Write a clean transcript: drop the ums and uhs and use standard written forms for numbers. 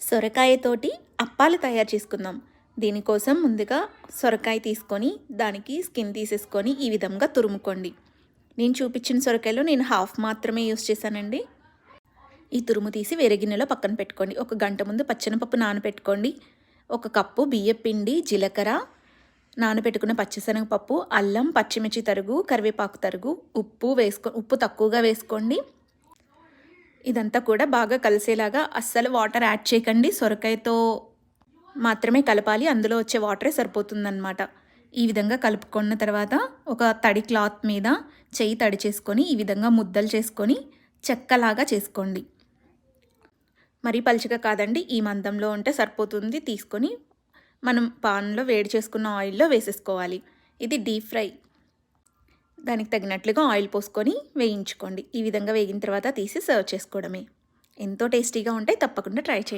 సొరకాయతోటి అప్పాలు తయారు చేసుకుందాం. దీనికోసం ముందుగా సొరకాయ తీసుకొని దానికి స్కిన్ తీసేసుకొని ఈ విధంగా తురుముకోండి. నేను చూపించిన సొరకాయలో నేను హాఫ్ మాత్రమే యూస్ చేశానండి. ఈ తురుము తీసి వేరే గిన్నెలో పక్కన పెట్టుకోండి. ఒక గంట ముందు పచ్చెనపప్పు నానబెట్టుకోండి. ఒక కప్పు బియ్యపిండి, జీలకర్ర, నానబెట్టుకున్న పచ్చిశనగపప్పు, అల్లం, పచ్చిమిర్చి తరుగు, కరివేపాకు తరుగు, ఉప్పు తక్కువగా వేసుకోండి. ఇదంతా కూడా బాగా కలిసేలాగా అస్సలు వాటర్ యాడ్ చేయకండి. సొరకాయతో మాత్రమే కలపాలి, అందులో వచ్చే వాటరే సరిపోతుందన్నమాట. ఈ విధంగా కలుపుకున్న తర్వాత ఒక తడి క్లాత్ మీద చెయ్యి తడి చేసుకొని ఈ విధంగా ముద్దలు చేసుకొని చెక్కలాగా చేసుకోండి. మరీ పలుచగా కాదండి, ఈ మందంలో ఉంటే సరిపోతుంది. తీసుకొని మనం పాన్లో వేడి చేసుకున్న ఆయిల్లో వేసేసుకోవాలి. ఇది డీప్ ఫ్రై. దానికి తగినట్లుగా ఆయిల్ పోసుకొని వేయించుకోండి. ఈ విధంగా వేగిన తర్వాత తీసి సర్వ్ చేసుకోవడమే. ఎంతో టేస్టీగా ఉంటాయి, తప్పకుండా ట్రై చేయండి.